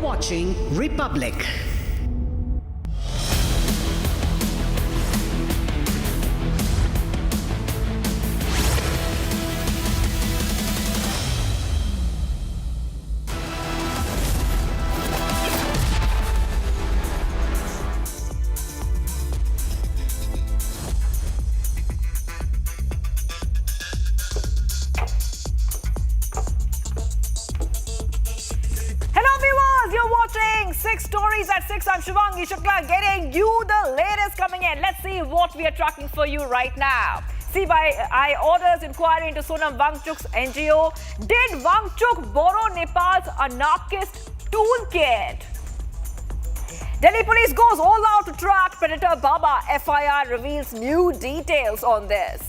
watching Republic. Six stories at 6. I'm Shivangi Shukla getting you the latest coming in. Let's see what we are tracking for you right now. CBI orders inquiry into Sonam Wangchuk's NGO. Did Wangchuk borrow Nepal's anarchist toolkit? Delhi police goes all out to track Predator Baba. FIR reveals new details on this.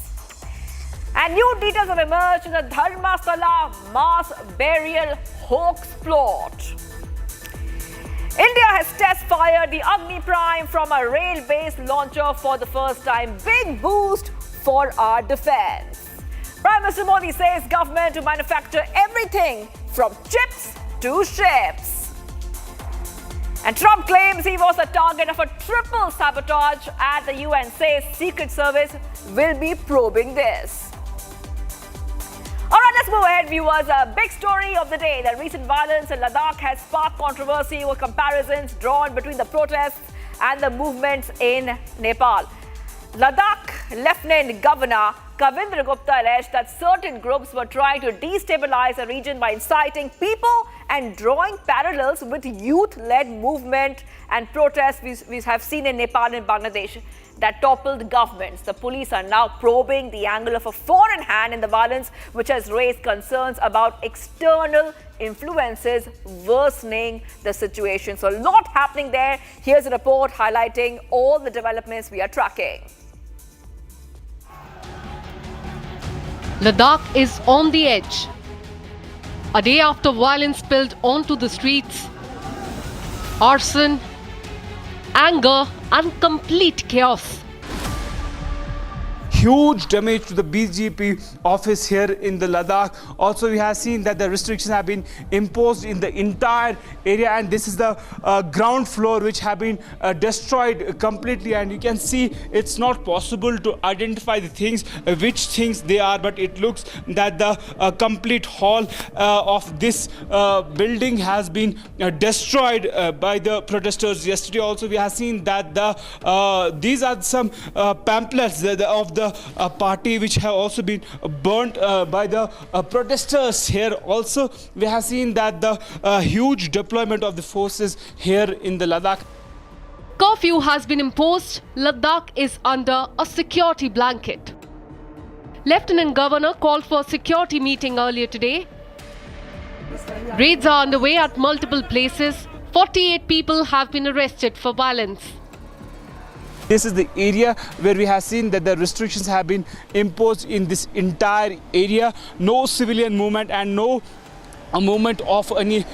And new details have emerged in the Dharmastala mass burial hoax plot. India has test-fired the Agni Prime from a rail-based launcher for the first time. Big boost for our defense. Prime Minister Modi says government to manufacture everything from chips to ships. And Trump claims he was the target of a triple sabotage at the UN, says Secret Service will be probing this. All right, let's move ahead, viewers. A big story of the day. The recent violence in Ladakh has sparked controversy with comparisons drawn between the protests and the movements in Nepal. Ladakh Lieutenant Governor Kavindra Gupta alleged that certain groups were trying to destabilize the region by inciting people and drawing parallels with youth-led movement and protests we have seen in Nepal and Bangladesh that toppled governments. The police are now probing the angle of a foreign hand in the violence, which has raised concerns about external influences worsening the situation. So a lot happening there. Here's a report highlighting all the developments we are tracking. Ladakh is on the edge. A day after violence spilled onto the streets, arson, anger and complete chaos. Huge damage to the BJP office here in the Ladakh. Also, we have seen that the restrictions have been imposed in the entire area, and this is the ground floor which have been destroyed completely. And you can see it's not possible to identify the things, which things they are, but it looks that the complete hall of this building has been destroyed by the protesters. Yesterday also we have seen that these are some pamphlets of the party which have also been burnt by the protesters here. Also, we have seen that the huge deployment of the forces here in the Ladakh. Curfew has been imposed. Ladakh is under a security blanket. Lieutenant Governor called for a security meeting earlier today. Raids are underway at multiple places. 48 people have been arrested for violence. This is the area where we have seen that the restrictions have been imposed in this entire area. No civilian movement and no movement of any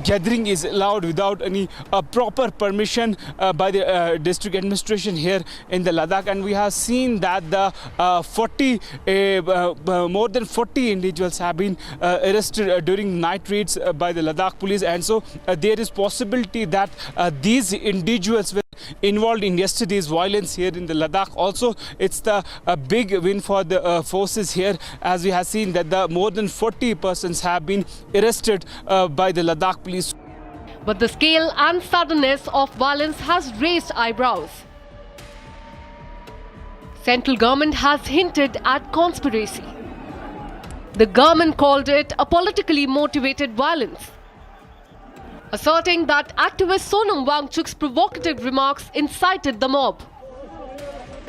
gathering is allowed without any proper permission by the district administration here in the Ladakh. And we have seen that the more than 40 individuals have been arrested during night raids by the Ladakh police. And so there is possibility that these individuals were involved in yesterday's violence here in the Ladakh. Also, it's the big win for the forces here, as we have seen that the more than 40 persons have been arrested by the Ladakh police. But the scale and suddenness of violence has raised eyebrows. Central government has hinted at conspiracy. The government called it a politically motivated violence, asserting that activist Sonam Wangchuk's provocative remarks incited the mob.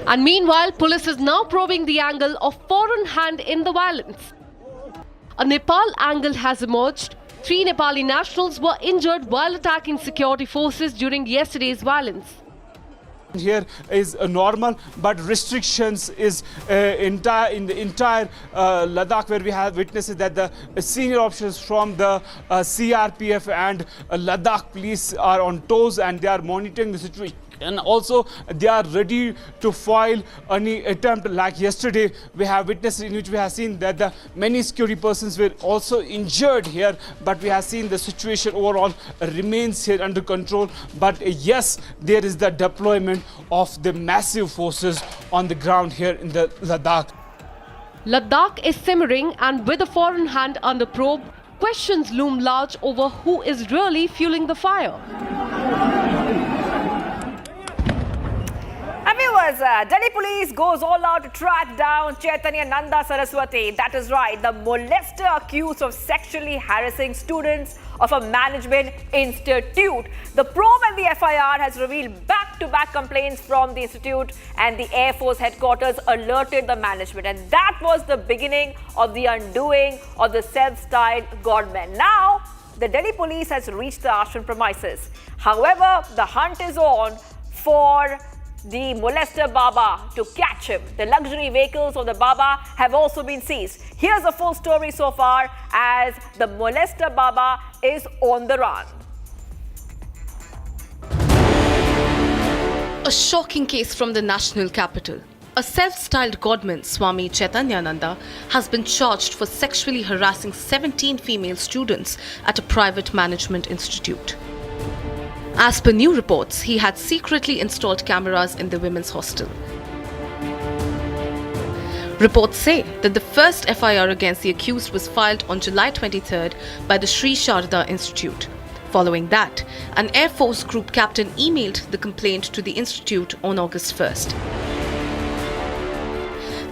And meanwhile, police is now probing the angle of foreign hand in the violence. A Nepal angle has emerged. 3 Nepali nationals were injured while attacking security forces during yesterday's violence. Here is normal, but restrictions is in the entire Ladakh, where we have witnessed that the senior officers from the CRPF and Ladakh police are on toes, and they are monitoring the And also they are ready to file any attempt. Like yesterday we have witnessed, in which we have seen that the many security persons were also injured here, but we have seen the situation overall remains here under control. But yes, there is the deployment of the massive forces on the ground here in the Ladakh. Ladakh is simmering, and with a foreign hand under probe, questions loom large over who is really fueling the fire. And viewers, Delhi police goes all out to track down Chaitanya Nanda Saraswati. That is right, the molester accused of sexually harassing students of a management institute. The probe and the FIR has revealed back-to-back complaints from the institute, and the Air Force headquarters alerted the management. And that was the beginning of the undoing of the self-styled godmen. Now, the Delhi police has reached the ashram premises. However, the hunt is on for the molester Baba to catch him. The luxury vehicles of the Baba have also been seized. Here's the full story so far as the molester Baba is on the run. A shocking case from the national capital. A self-styled godman, Swami Chaitanyananda, has been charged for sexually harassing 17 female students at a private management institute. As per new reports, he had secretly installed cameras in the women's hostel. Reports say that the first FIR against the accused was filed on July 23rd by the Sri Sharda Institute. Following that, an Air Force group captain emailed the complaint to the institute on August 1st.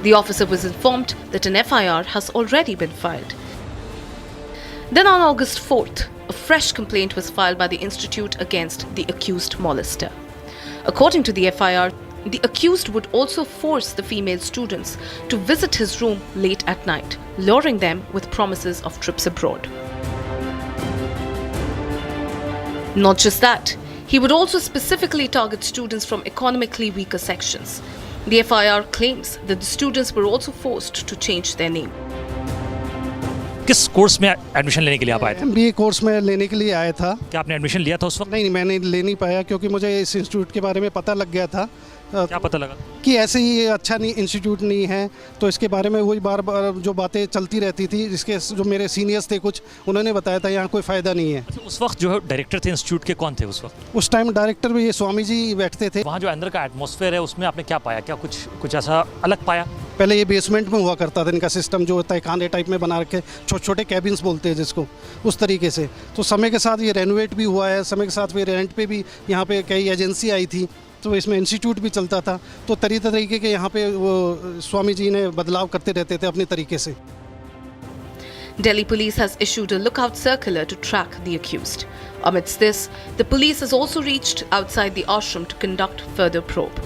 The officer was informed that an FIR has already been filed. Then on August 4th, a fresh complaint was filed by the institute against the accused molester. According to the FIR, the accused would also force the female students to visit his room late at night, luring them with promises of trips abroad. Not just that, he would also specifically target students from economically weaker sections. The FIR claims that the students were also forced to change their name. किस course में admission लेने के लिए आप आए थे? MBA course में लेने के लिए आया था। क्या आपने एडमिशन लिया था उस वक्त? नहीं, मैंने ले नहीं पाया क्योंकि मुझे इस इंस्टीट्यूट के बारे में पता लग गया था। क्या पता लगा? कि ऐसे ही अच्छा नहीं इंस्टीट्यूट नहीं है, तो इसके बारे में वही बार बार जो बातें चलती रहती थी, जिसके जो मेरे सीनियर्स थे कुछ, उन्होंने बताया था यहाँ कोई फ़ायदा नहीं है। अच्छा, उस वक्त जो डायरेक्टर थे इंस्टीट्यूट के, कौन थे उस वक्त? उस टाइम डायरेक्टर भी ये स्वामी जी बैठते थे। वहाँ जो अंदर का एटमॉस्फेयर है उसमें आपने क्या पाया? क्या कुछ ऐसा अलग पाया? पहले ये बेसमेंट में हुआ करता था इनका सिस्टम, जो होता है खाने टाइप में बना रखे, छोटे छोटे कैबिन्स बोलते हैं जिसको, उस तरीके से। तो समय के साथ ये रेनोवेट भी हुआ है, समय के साथ फिर रेंट पे भी यहाँ पे कई एजेंसी आई थी, तो इसमें इंस्टीट्यूट भी चलता था। तो तरीके के यहाँ पे वो स्वामी जी ने बदलाव करते रहते थे अपने तरीके से। Delhi police has issued a lookout circular to track the accused. Amidst this, the police has also reached outside the ashram to conduct further probe.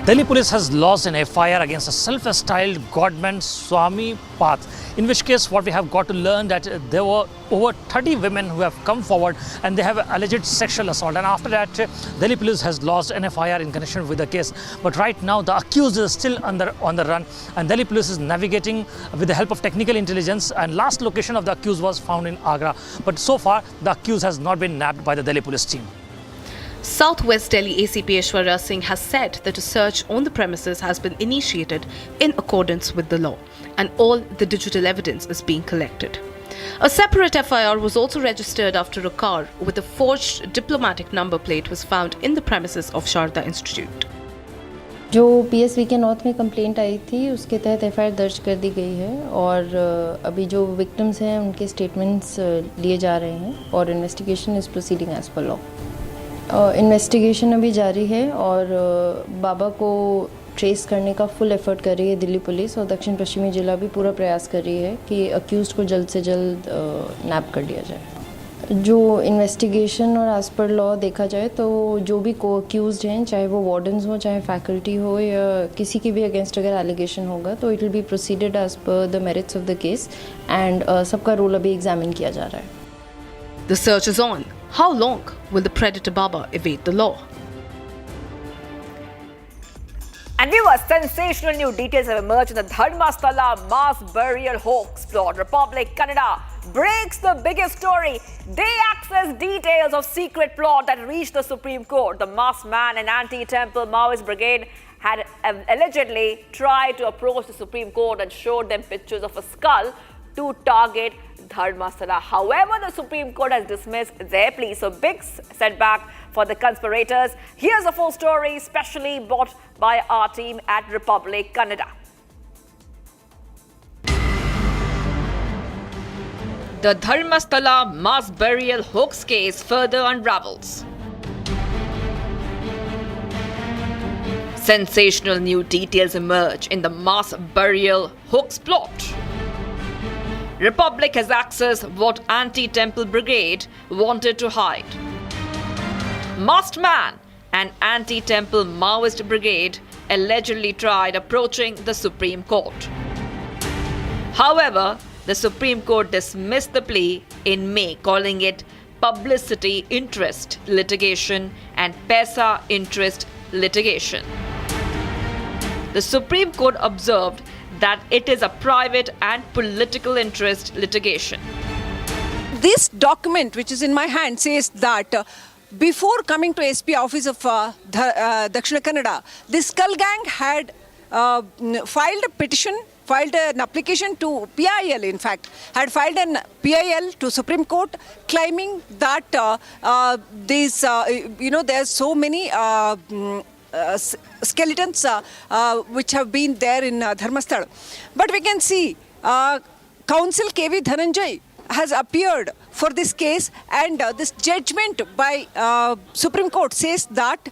Delhi police has lodged an FIR against a self-styled godman Swami Path, in which case what we have got to learn that there were over 30 women who have come forward and they have alleged sexual assault, and after that Delhi police has lodged an FIR in connection with the case. But right now the accused is still on the run, and Delhi police is navigating with the help of technical intelligence, and last location of the accused was found in Agra, but so far the accused has not been nabbed by the Delhi police team. Southwest Delhi ACP Aishwarya Singh has said that a search on the premises has been initiated in accordance with the law, and all the digital evidence is being collected. A separate FIR was also registered after a car with a forged diplomatic number plate was found in the premises of Sharda Institute. जो PSV के north में complaint आई थी उसके तहत FIR दर्ज कर दी गई है, और अभी जो विक्टिम्स हैं उनके स्टेटमेंट्स लिए जा रहे हैं, और investigation is proceeding as per law. Investigation अभी जारी है, और बाबा को ट्रेस करने का फुल एफर्ट कर रही है दिल्ली पुलिस, और दक्षिण पश्चिमी जिला भी पूरा प्रयास कर रही है कि अक्यूज़ड को जल्द से जल्द नैप कर दिया जाए। जो इन्वेस्टिगेशन और एज पर लॉ देखा जाए तो जो भी को अक्यूज़ड हैं, चाहे वो वार्डन्स हो, चाहे फैकल्टी हो, या किसी के भी अगेंस्ट अगर एलिगेशन होगा तो it will be proceeded as per the merits of the case, and सबका रोल अभी एग्जामिन किया जा रहा है। The search is on. How long will the predator Baba evade the law? And viewers, sensational new details have emerged in the Dharmastala mass burial hoax plot. Republic Canada breaks the biggest story. They access details of secret plot that reached the Supreme Court. The masked man and anti-temple Maoist brigade had allegedly tried to approach the Supreme Court and showed them pictures of a skull to target Dharmastala. However, the Supreme Court has dismissed their plea. So big setback for the conspirators. Here's the full story, specially brought by our team at Republic Kannada. The Dharmastala mass burial hoax case further unravels. Sensational new details emerge in the mass burial hoax plot. Republic has accessed what anti-temple brigade wanted to hide. Masked man and anti-temple Maoist brigade allegedly tried approaching the Supreme Court. However, the Supreme Court dismissed the plea in May, calling it publicity interest litigation and paisa interest litigation. The Supreme Court observed that it is a private and political interest litigation. This document, which is in my hand, says that before coming to SP office of Dakshina Kannada, this Skull Gang had filed a petition, filed an application to PIL, in fact, had filed an PIL to Supreme Court claiming that there's so many skeletons which have been there in Dharmastala. But we can see Counsel KV Dhananjay has appeared for this case, and this judgment by Supreme Court says that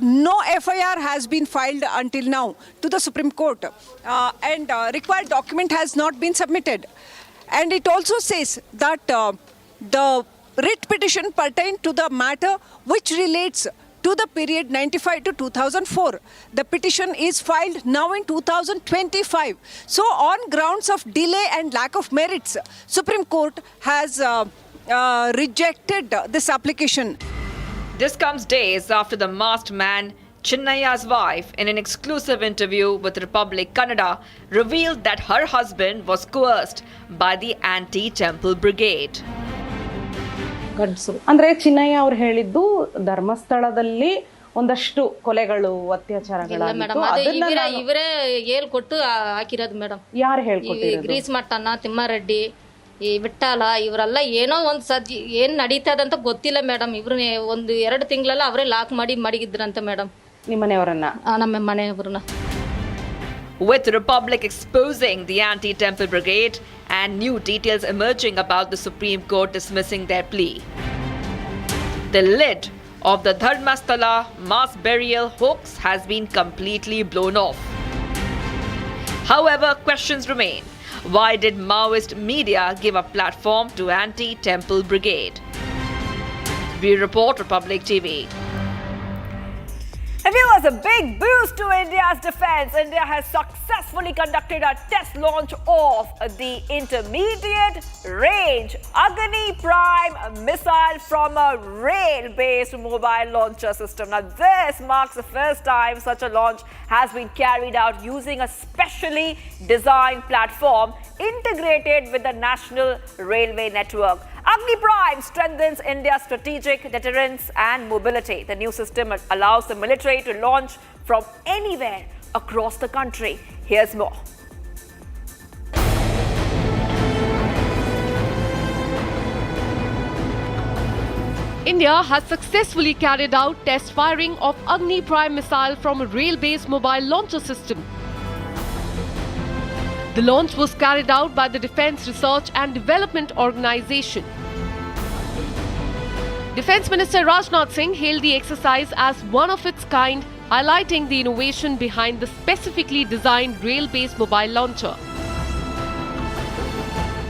no FIR has been filed until now to the Supreme Court, and required document has not been submitted. And it also says that the writ petition pertained to the matter which relates to the period 95 to 2004. The petition is filed now in 2025. So on grounds of delay and lack of merits, Supreme Court has rejected this application. This comes days after the masked man Chinnaya's wife, in an exclusive interview with Republic Kannada, revealed that her husband was coerced by the anti-temple brigade. ಗಂಡಸರು ಅಂದ್ರೆ ಚಿನ್ನಯ್ಯ ಅವ್ರು ಹೇಳಿದ್ದು ಧರ್ಮಸ್ಥಳದಲ್ಲಿ ಒಂದಷ್ಟು ಕೊಲೆಗಳು ಅತ್ಯಾಚಾರಗಳು ಇವರೇ ಹೇಳ್ಕೊಟ್ಟು ಹಾಕಿರೋದು madam. ಯಾರು ಹೇಳ್ಕೊಟ್ಟಿರೋದು? ಗ್ರೀಸ್ ಮಟ್ಟಣ್ಣ, ತಿಮ್ಮಾರೆಡ್ಡಿ, ಈ ವಿಠ್ಠಲ ಇವರೆಲ್ಲ ಏನೋ ಒಂದು ಸಜ್ಜಿ ಏನ್ ನಡೀತದಂತ ಗೊತ್ತಿಲ್ಲ ಮೇಡಮ್. ಇವ್ರನ್ನ 1-2 ತಿಂಗಳೆಲ್ಲ ಅವರೇ ಲಾಕ್ ಮಾಡಿ ಮಡಗಿದ್ರಂತ ಮೇಡಮ್. ನಿಮ್ಮ ಮನೆಯವರನ್ನ? ನಮ್ಮ ಮನೆಯವ್ರನ್ನ. With Republic exposing the anti-temple brigade and new details emerging about the Supreme Court dismissing their plea, the lid of the Dharmastala mass burial hoax has been completely blown off. However, questions remain. Why did Maoist media give a platform to anti-temple brigade? We report Republic TV. And viewers, a big boost to India's defense. India has successfully conducted a test launch of the intermediate range Agni Prime missile from a rail-based mobile launcher system. Now, this marks the first time such a launch has been carried out using a specially designed platform integrated with the National Railway Network. Agni Prime strengthens India's strategic deterrence and mobility. The new system allows the military to launch from anywhere across the country. Here's more. India has successfully carried out test firing of Agni Prime missile from a rail-based mobile launcher system. The launch was carried out by the Defence Research and Development Organisation. Defence Minister Rajnath Singh hailed the exercise as one of its kind, highlighting the innovation behind the specifically designed rail-based mobile launcher.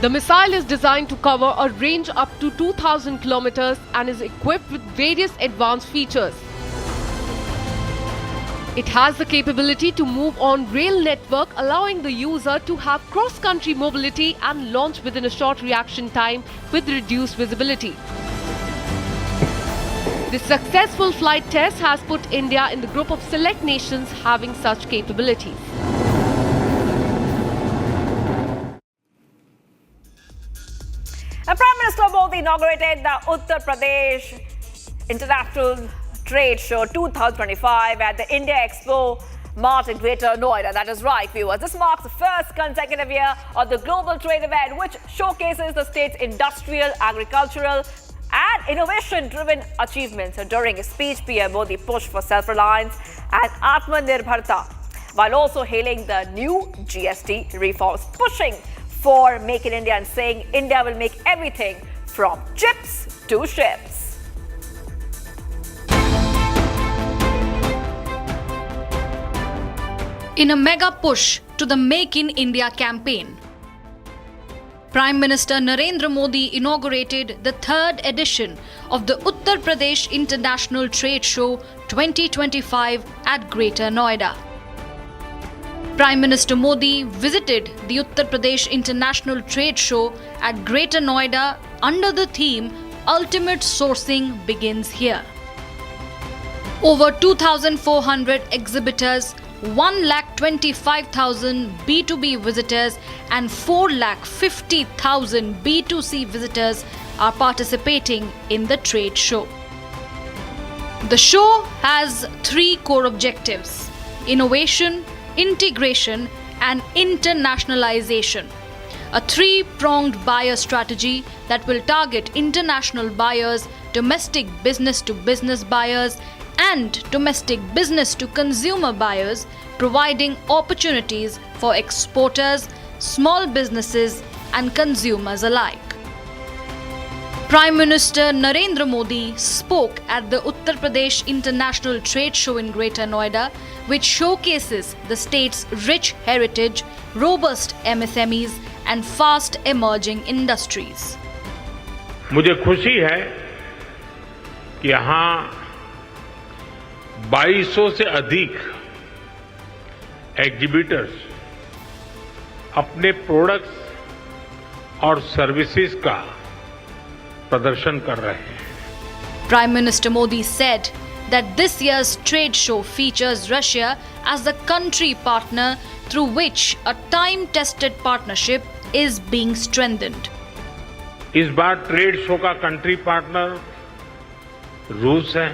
The missile is designed to cover a range up to 2,000 kilometers and is equipped with various advanced features. It has the capability to move on rail network, allowing the user to have cross-country mobility and launch within a short reaction time with reduced visibility. This successful flight test has put India in the group of select nations having such capabilities. Minister Modi inaugurated the Uttar Pradesh International Trade Show 2025 at the India Expo Mart in Greater Noida. That is right, viewers. This marks the first consecutive year of the global trade event, which showcases the state's industrial, agricultural, and innovation-driven achievements. During his speech, PM Modi pushed for self-reliance and Atmanirbharta, while also hailing the new GST reforms, pushing for Make in India and saying India will make everything from chips to ships. In a mega push to the Make in India campaign, Prime Minister Narendra Modi inaugurated the third edition of the Uttar Pradesh International Trade Show 2025 at Greater Noida. Prime Minister Modi visited the Uttar Pradesh International Trade Show at Greater Noida under the theme Ultimate Sourcing Begins Here. Over 2,400 exhibitors, 1,25,000 B2B visitors and 4,50,000 B2C visitors are participating in the trade show. The show has three core objectives: innovation, integration and internationalization. A three-pronged buyer strategy that will target international buyers, domestic business-to-business buyers and domestic business-to-consumer buyers, providing opportunities for exporters, small businesses and consumers alike. Prime Minister Narendra Modi spoke at the Uttar Pradesh International Trade Show in Greater Noida, which showcases the state's rich heritage, robust MSMEs and fast emerging industries. मुझे खुशी है कि यहाँ 2200 से अधिक exhibitors अपने products और services का प्रदर्शन कर रहे हैं. Prime Minister Modi said that this year's trade show features Russia as the country partner through which a time-tested partnership is being strengthened. इस बार ट्रेड शो का कंट्री पार्टनर रूस है.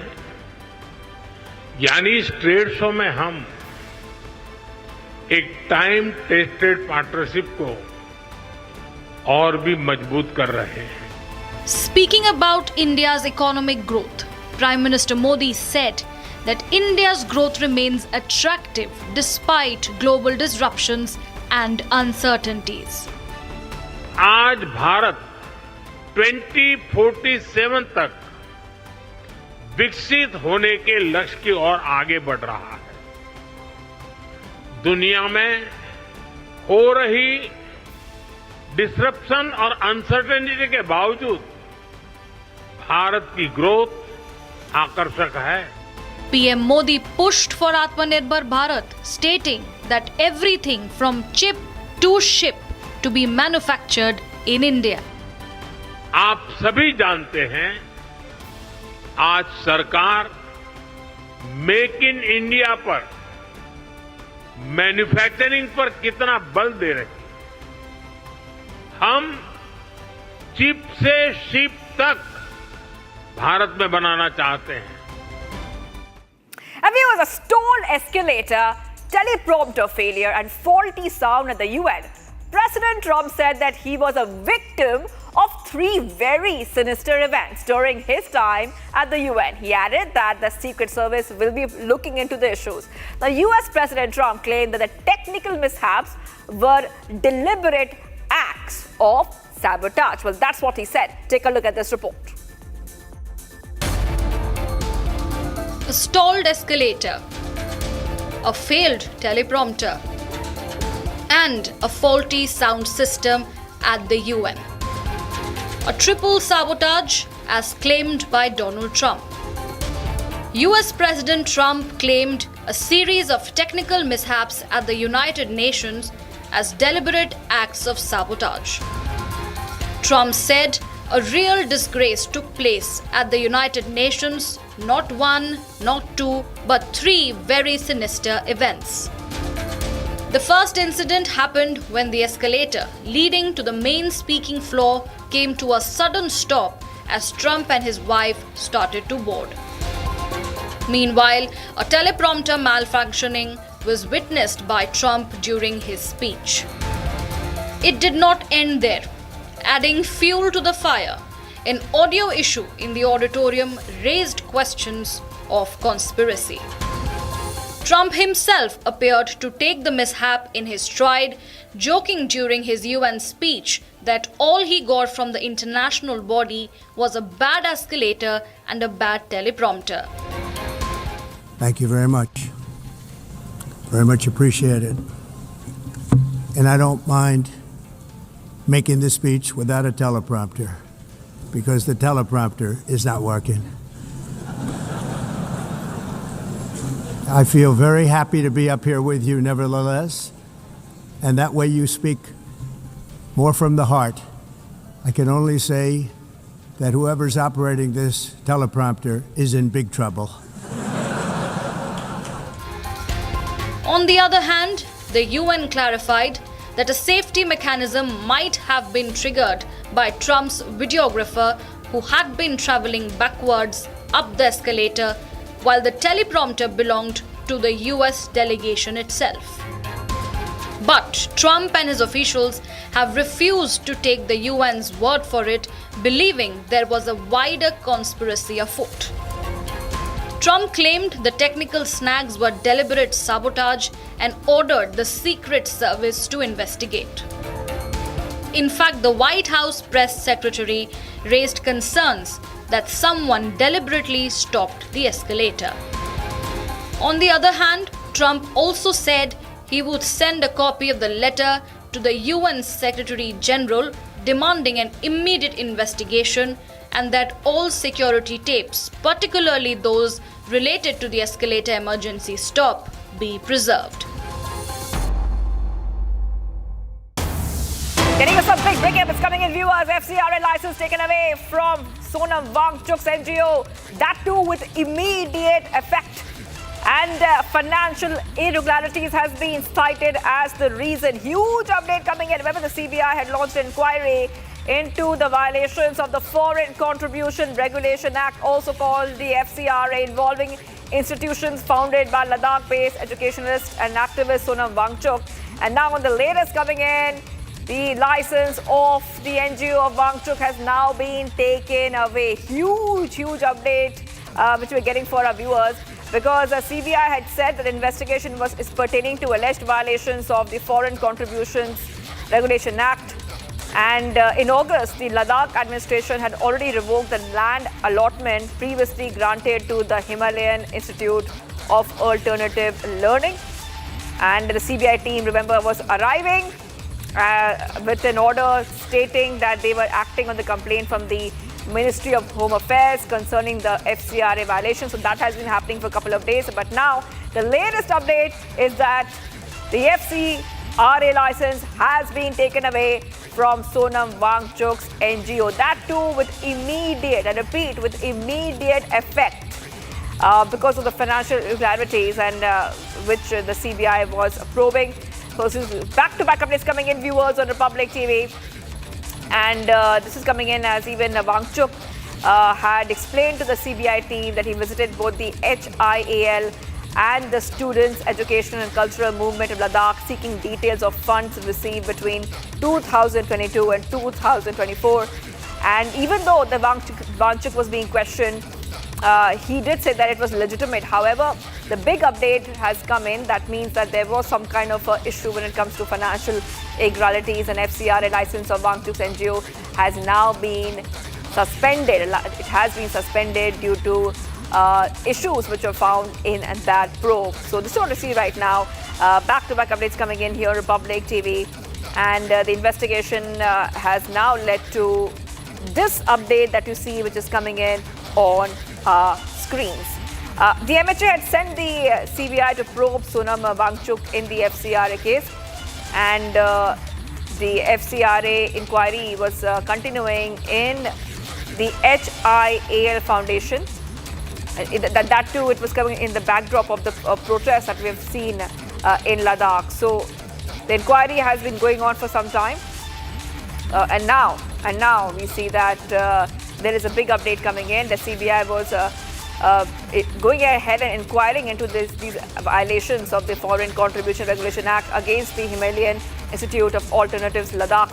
यानी इस ट्रेड शो में हम एक टाइम टेस्टेड पार्टनरशिप को और भी मजबूत कर रहे हैं. Speaking about India's economic growth, Prime Minister Modi said that India's growth remains attractive despite global disruptions and uncertainties. आज भारत 2047 तक विकसित होने के लक्ष्य की ओर आगे बढ़ रहा है. दुनिया में हो रही डिसरप्शन और अनसर्टेनिटी के बावजूद भारत की ग्रोथ आकर्षक है. PM Modi pushed for Atmanirbhar Bharat, stating that everything from chip to ship to be manufactured in India. आप सभी जानते हैं आज सरकार मेक इन इंडिया पर, मैन्युफैक्चरिंग पर कितना बल दे रही है. हम चिप से शिप तक भारत में बनाना चाहते हैं. A view was a stalled escalator, teleprompter failure and faulty sound at the UN. President Trump said that he was a victim of three very sinister events during his time at the UN. He added that the Secret Service will be looking into the issues. The US President Trump claimed that the technical mishaps were deliberate acts of sabotage. Well, that's what he said. Take a look at this report. A stalled escalator, a failed teleprompter, and a faulty sound system at the UN. A triple sabotage as claimed by Donald Trump. US President Trump claimed a series of technical mishaps at the United Nations as deliberate acts of sabotage. Trump said a real disgrace took place at the United Nations, not one, not two, but three very sinister events. The first incident happened when the escalator leading to the main speaking floor came to a sudden stop as Trump and his wife started to board. Meanwhile, a teleprompter malfunctioning was witnessed by Trump during his speech. It did not end there. Adding fuel to the fire, an audio issue in the auditorium raised questions of conspiracy. Trump himself appeared to take the mishap in his stride, joking during his UN speech that all he got from the international body was a bad escalator and a bad teleprompter. Thank you very much. Very much appreciated. And I don't mind making this speech without a teleprompter because the teleprompter is not working. I feel very happy to be up here with you nevertheless, and that way you speak more from the heart. I can only say that whoever's operating this teleprompter is in big trouble. On the other hand, the UN clarified that a safety mechanism might have been triggered by Trump's videographer who had been traveling backwards up the escalator while the teleprompter belonged to the US delegation itself. But Trump and his officials have refused to take the UN's word for it, believing there was a wider conspiracy afoot. Trump claimed the technical snags were deliberate sabotage and ordered the Secret Service to investigate. In fact, the White House press secretary raised concerns that someone deliberately stopped the escalator. On the other hand, Trump also said he would send a copy of the letter to the UN Secretary General demanding an immediate investigation and that all security tapes, particularly those related to the escalator emergency stop, be preserved. Getting us some big breakup is coming in, viewers. FCRA license taken away from Sonam Wangchuk NGO. That too with immediate effect. And financial irregularities has been cited as the reason. Huge update coming in. Remember, the CBI had launched an inquiry into the violations of the Foreign Contribution Regulation Act, also called the FCRA, involving institutions founded by Ladakh-based educationalist and activist Sonam Wangchuk. And now on the latest coming in, the license of the NGO of Wangchuk has now been taken away. Huge update which we're getting for our viewers, because the CBI had said that investigation is pertaining to alleged violations of the Foreign Contributions Regulation Act. And in August, the Ladakh administration had already revoked the land allotment previously granted to the Himalayan Institute of Alternative Learning. And the CBI team, remember, was arriving with an order stating that they were acting on the complaint from the Ministry of Home Affairs concerning the FCRA violation. So that has been happening for a couple of days. But now the latest update is that the FCRA license has been taken away from Sonam Wangchuk's NGO. That too with immediate, I repeat, with immediate effect because of the financial irregularities and which the CBI was probing. So this is back-to-back updates coming in, viewers, on Republic TV. And this is coming in as even Wangchuk had explained to the CBI team that he visited both the HIAL and the Students' Educational and Cultural Movement of Ladakh, seeking details of funds received between 2022 and 2024. And even though the Wangchuk was being questioned, he did say that it was legitimate. However, the big update has come in. That means that there was some kind of issue when it comes to financial irregularities, and FCRA license of Wangchuk's NGO has now been suspended. It has been suspended due to issues which were found in that probe. So this is what we see right now. Back-to-back updates coming in here, Republic TV. And the investigation has now led to this update that you see, which is coming in on screens. The MHA had sent the CBI to probe Sonam Wangchuk in the FCRA case, and the FCRA inquiry was continuing in the HIAL Foundation. That too, it was coming in the backdrop of the protests that we have seen in Ladakh. So the inquiry has been going on for some time. And now we see that there is a big update coming in. The CBI was going ahead and inquiring into these violations of the Foreign Contribution Regulation Act against the Himalayan Institute of Alternatives Ladakh,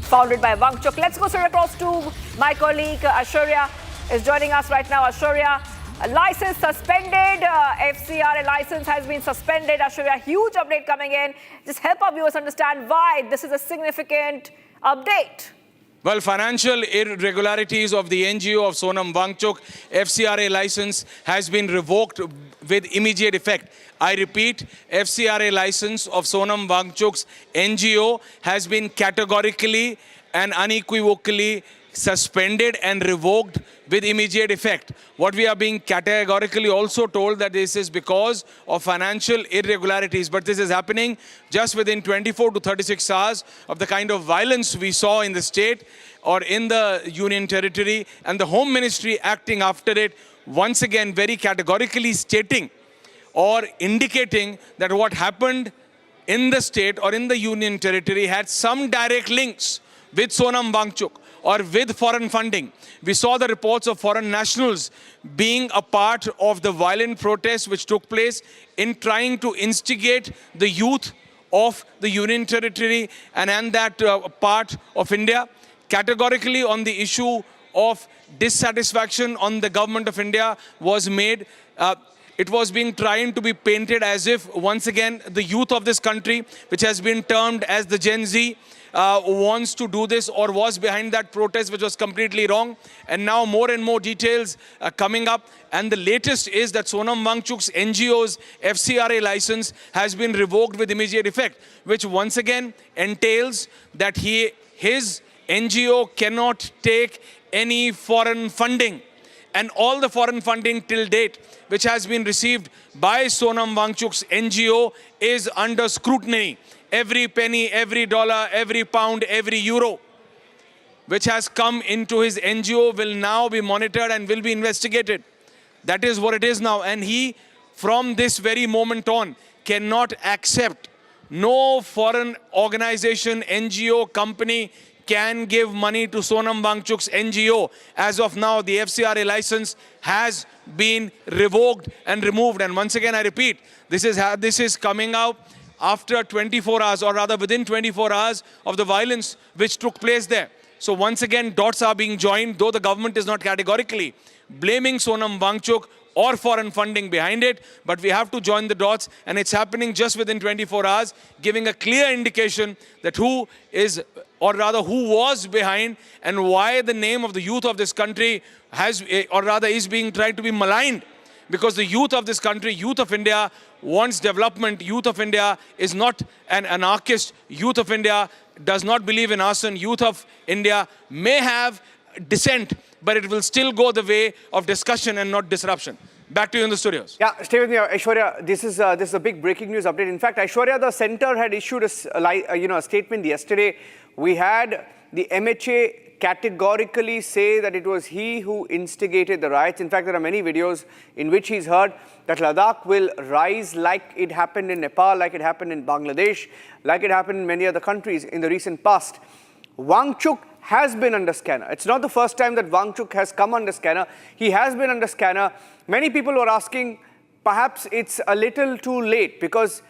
founded by Wangchuk. Let's go straight across to my colleague Aishwarya is joining us right now. Aishwarya, license suspended. FCRA license has been suspended. Aishwarya, huge update coming in. Just help our viewers understand why this is a significant update. Well, financial irregularities of the NGO of Sonam Wangchuk FCRA license has been revoked with immediate effect. I repeat, FCRA license of Sonam Wangchuk's NGO has been categorically and unequivocally suspended and revoked with immediate effect. What we are being categorically also told that this is because of financial irregularities, but this is happening just within 24 to 36 hours of the kind of violence we saw in the state or in the Union Territory, and the Home Ministry acting after it, once again very categorically stating or indicating that what happened in the state or in the Union Territory had some direct links with Sonam Wangchuk or with foreign funding. We saw the reports of foreign nationals being a part of the violent protests which took place in trying to instigate the youth of the Union Territory and that part of India. Categorically on the issue of dissatisfaction on the government of India was made. It was being trying to be painted as if once again the youth of this country, which has been termed as the Gen Z, wants to do this or was behind that protest, which was completely wrong. And now more and more details are coming up. And the latest is that Sonam Wangchuk's NGO's FCRA license has been revoked with immediate effect, which once again entails that his NGO cannot take any foreign funding. And all the foreign funding till date, which has been received by Sonam Wangchuk's NGO, is under scrutiny. Every penny, every dollar, every pound, every euro, which has come into his NGO will now be monitored and will be investigated. That is what it is now. And he, from this very moment on, cannot accept no foreign organization, NGO, company can give money to Sonam Wangchuk's NGO. As of now, the FCRA license has been revoked and removed. And once again, I repeat, this is coming out after 24 hours, or rather within 24 hours of the violence which took place there. So once again, dots are being joined, though the government is not categorically blaming Sonam Wangchuk or foreign funding behind it, but we have to join the dots, and it's happening just within 24 hours, giving a clear indication that who is, or rather who was behind, and why the name of the youth of this country has, or rather is being tried to be maligned. Because the youth of this country, youth of India, wants development. Youth of India is not an anarchist. Youth of India does not believe in arson. Youth of India may have dissent, but it will still go the way of discussion and not disruption. Back to you in the studios. Yeah, stay with me, Aishwarya. This is a big breaking news update. In fact, Aishwarya, the center had issued a statement yesterday. We had the MHA categorically say that it was he who instigated the riots. In fact, there are many videos in which he's heard that Ladakh will rise like it happened in Nepal, like it happened in Bangladesh, like it happened in many other countries in the recent past. Wangchuk has been under scanner. It's not the first time that Wangchuk has come under scanner. He has been under scanner. Many people were asking, perhaps it's a little too late, because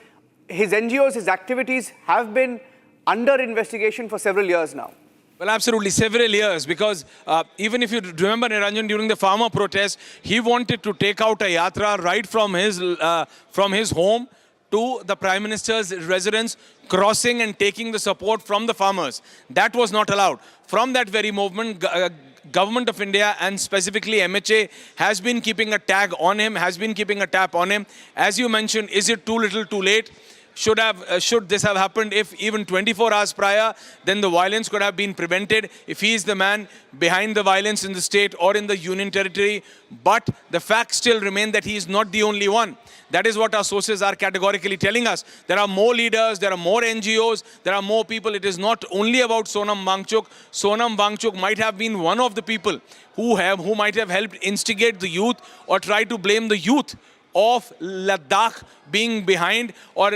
his NGOs, his activities have been under investigation for several years now. Well, absolutely, several years, because even if you remember, Niranjan, during the farmer protest, he wanted to take out a yatra right from his home to the Prime Minister's residence, crossing and taking the support from the farmers. That was not allowed. From that very movement, Government of India and specifically MHA has been keeping a tag on him, has been keeping a tap on him. As you mentioned, is it too little too late? Should this have happened if even 24 hours prior, then the violence could have been prevented if he is the man behind the violence in the state or in the Union Territory. But the facts still remain that he is not the only one. That is what our sources are categorically telling us. There are more leaders, there are more NGOs, there are more people. It is not only about Sonam Wangchuk. Sonam Wangchuk might have been one of the people who might have helped instigate the youth or try to blame the youth of Ladakh being behind or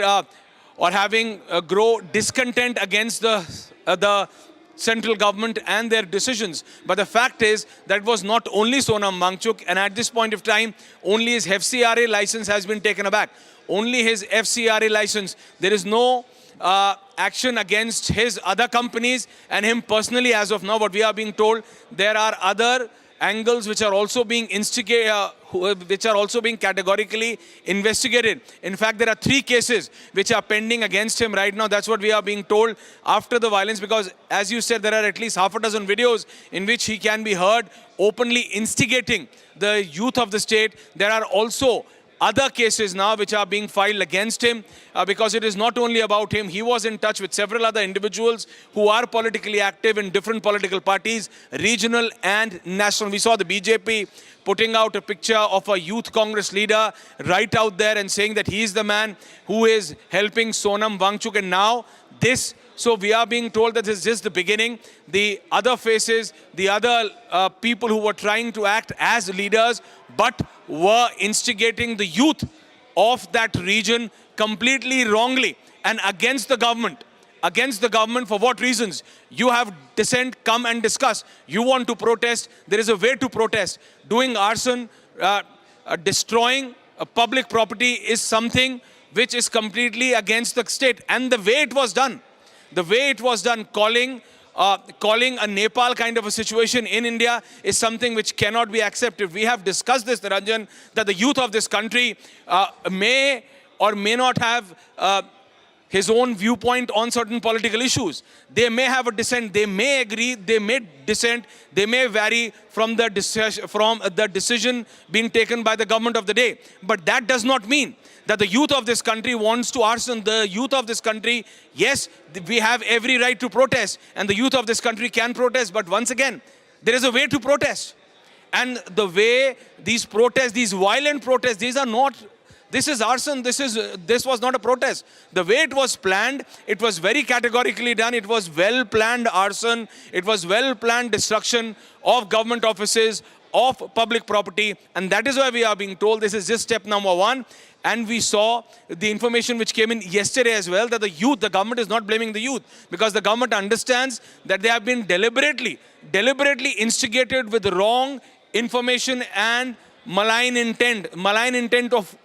having grow discontent against the central government and their decisions. But the fact is that was not only Sonam Wangchuk, and at this point of time, only his FCRA license has been taken aback. Only his FCRA license. There is no action against his other companies and him personally as of now. What we are being told, there are other angles which are also being which are also being categorically investigated. In fact, there are 3 cases which are pending against him right now. That's what we are being told after the violence, because as you said, there are at least half a dozen videos in which he can be heard openly instigating the youth of the state. There are also other cases now which are being filed against him because it is not only about him. He was in touch with several other individuals who are politically active in different political parties, regional and national. We saw the BJP putting out a picture of a youth Congress leader right out there and saying that he is the man who is helping Sonam Wangchuk. And now this, so we are being told that this is just the beginning. The other faces, the other people who were trying to act as leaders but were instigating the youth of that region completely wrongly and against the government. Against the government for what reasons? You have dissent, come and discuss. You want to protest, there is a way to protest. Doing arson, destroying public property is something which is completely against the state. And the way it was done, calling a Nepal kind of a situation in India is something which cannot be accepted. We have discussed this, Ranjan, that the youth of this country may or may not have his own viewpoint on certain political issues. They may have a dissent, they may agree, they may dissent, they may vary from the decision being taken by the government of the day. But that does not mean that the youth of this country wants to arson. The youth of this country, yes, we have every right to protest, and the youth of this country can protest, but once again, there is a way to protest. And the way these protests, these violent protests, these are not, this is arson, this was not a protest. The way it was planned, it was very categorically done. It was well-planned arson, it was well-planned destruction of government offices, of public property, and that is why we are being told this is just step number 1. And we saw the information which came in yesterday as well, that the youth, the government is not blaming the youth, because the government understands that they have been deliberately instigated with wrong information and malign intent of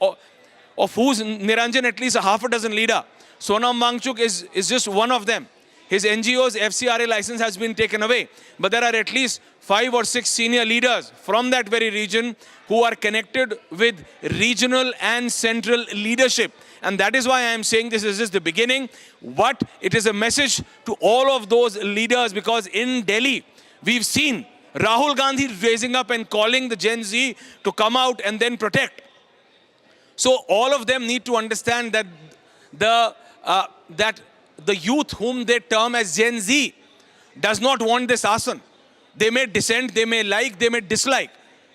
whose Niranjan at least a half a dozen leader. Sonam Wangchuk is just one of them. His NGO's FCRA license has been taken away. But there are at least 5 or 6 senior leaders from that very region who are connected with regional and central leadership. And that is why I am saying this is just the beginning. But it is a message to all of those leaders, because in Delhi, we've seen Rahul Gandhi raising up and calling the Gen Z to come out and then protect. So all of them need to understand that the youth whom they term as Gen Z does not want this arson. They may dissent, they may like, they may dislike,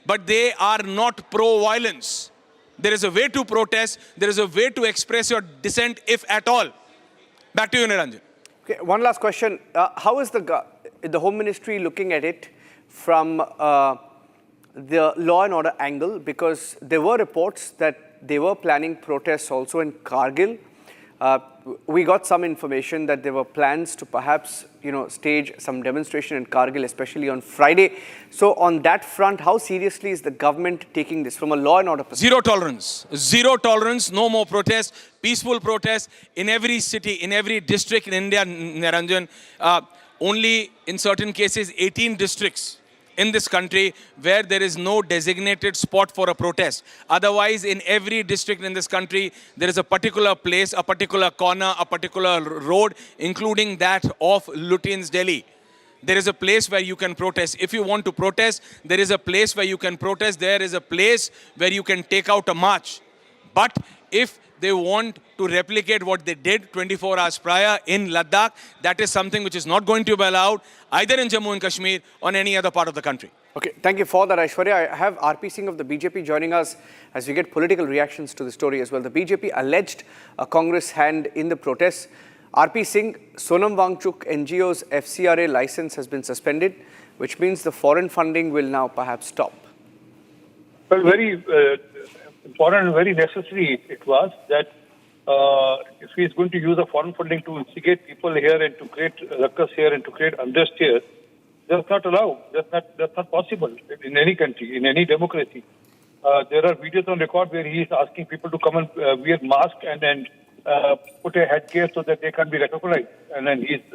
but they are not pro-violence. There is a way to protest, there is a way to express your dissent, if at all. Back to you, Niranjan. Okay, one last question. How is the Home Ministry looking at it from the law and order angle? Because there were reports that they were planning protests also in Kargil. We got some information that there were plans to perhaps, stage some demonstration in Kargil, especially on Friday. So on that front, how seriously is the government taking this from a law and order perspective? Zero tolerance, no more protests, peaceful protests in every city, in every district in India, Niranjan. Only in certain cases, 18 districts in this country where there is no designated spot for a protest. Otherwise, in every district in this country, there is a particular place, a particular corner, a particular road, including that of Lutyens, Delhi. There is a place where you can protest. If you want to protest, there is a place where you can protest. There is a place where you can take out a march. But if they want to replicate what they did 24 hours prior in Ladakh, that is something which is not going to be allowed either in Jammu and Kashmir or any other part of the country. Okay, thank you for that, Aishwarya. I have RP Singh of the BJP joining us as we get political reactions to the story as well. The BJP alleged a Congress hand in the protests. RP Singh, Sonam Wangchuk NGO's FCRA license has been suspended, which means the foreign funding will now perhaps stop. Well, very important and very necessary it was that if he is going to use the foreign funding to instigate people here and to create ruckus here and to create unrest here, that's not allowed. That's not possible in any country, in any democracy. There are videos on record where he is asking people to come and wear masks and then put a headgear so that they can be recognized. And then he's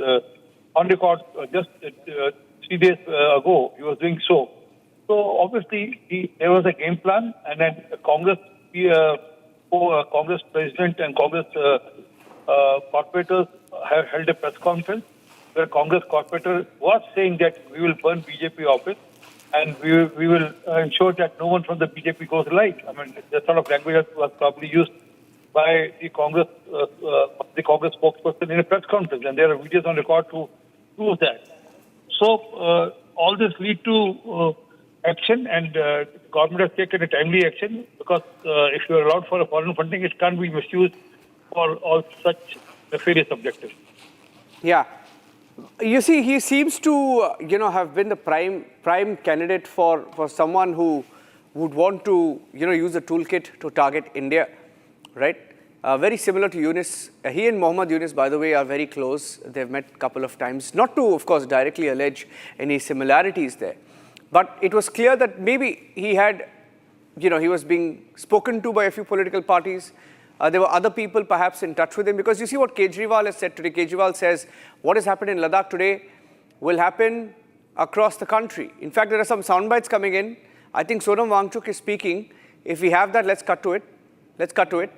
on record just 3 days ago, he was doing so. So obviously there was a game plan, and then Congress president and Congress corporators have held a press conference where Congress corporator was saying that we will burn BJP office and we will ensure that no one from the BJP goes light. I mean, that sort of language was probably used by the Congress spokesperson in a press conference, and there are videos on record to prove that. So all this lead to action, and government has taken a timely action, because if you are allowed for a foreign funding, it can't be misused for all such nefarious objectives. Yeah. You see, he seems to, have been the prime candidate for someone who would want to, use a toolkit to target India, right? Very similar to Yunus. He and Mohammad Yunus, by the way, are very close. They've met a couple of times. Not to, of course, directly allege any similarities there. But it was clear that maybe he had, he was being spoken to by a few political parties. There were other people perhaps in touch with him, because you see what Kejriwal has said today. Kejriwal says what has happened in Ladakh today will happen across the country. In fact, there are some sound bites coming in. I think Sonam Wangchuk is speaking. If we have that, let's cut to it. Let's cut to it.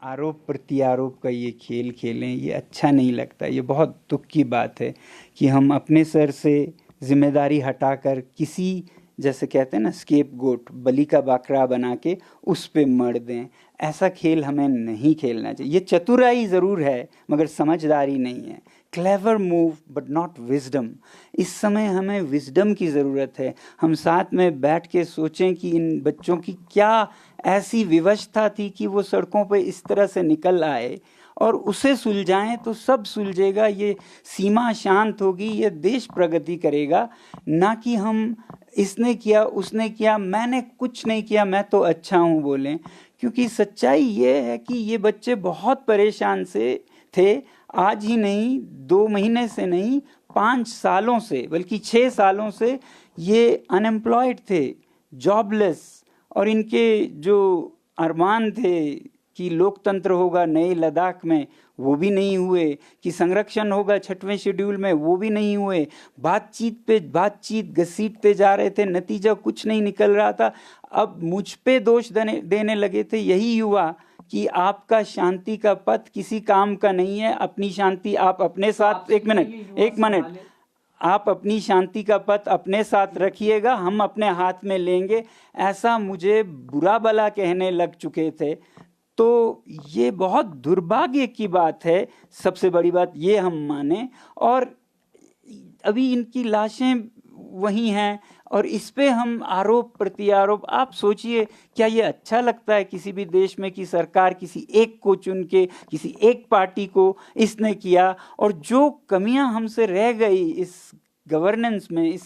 आरोप प्रत्यारोप का ये खेल खेलें, ये अच्छा नहीं लगता। ये बहुत दुख की बात है कि हम अपने सर से जिम्मेदारी हटाकर किसी, जैसे कहते हैं ना, स्केप गोट, बलि का बकरा बना के उस पे मर दें। ऐसा खेल हमें नहीं खेलना चाहिए। ये चतुराई ज़रूर है मगर समझदारी नहीं है। Clever move but not wisdom. इस समय हमें विजडम की ज़रूरत है। हम साथ में बैठ के सोचें कि इन बच्चों की क्या ऐसी विवशता थी कि वो सड़कों पे इस तरह से निकल आए, और उसे सुलझाएं तो सब सुलझेगा। ये सीमा शांत होगी, ये देश प्रगति करेगा। ना कि हम इसने किया उसने किया, मैंने कुछ नहीं किया, मैं तो अच्छा हूँ बोलें। क्योंकि सच्चाई ये है कि ये बच्चे बहुत परेशान से थे। आज ही नहीं, 2 महीने से नहीं, 5 सालों से, बल्कि 6 सालों से ये अनएम्प्लॉयड थे, जॉबलेस। और इनके जो अरमान थे कि लोकतंत्र होगा नए लद्दाख में, वो भी नहीं हुए। कि संरक्षण होगा 6वें शेड्यूल में, वो भी नहीं हुए। बातचीत पे बातचीत घसीटते जा रहे थे, नतीजा कुछ नहीं निकल रहा था। अब मुझ पे दोष देने लगे थे यही युवा कि आपका शांति का पथ किसी काम का नहीं है। अपनी शांति आप अपने साथ, एक मिनट, आप अपनी शांति का पथ अपने साथ रखिएगा, हम अपने हाथ में लेंगे। ऐसा मुझे बुरा भला कहने लग चुके थे। तो ये बहुत दुर्भाग्य की बात है। सबसे बड़ी बात ये हम माने, और अभी इनकी लाशें वहीं हैं और इस पे हम आरोप प्रत्यारोप। आप सोचिए, क्या ये अच्छा लगता है किसी भी देश में कि सरकार किसी एक को चुन के, किसी एक पार्टी को इसने किया, और जो कमियां हमसे रह गई इस गवर्नेंस में, इस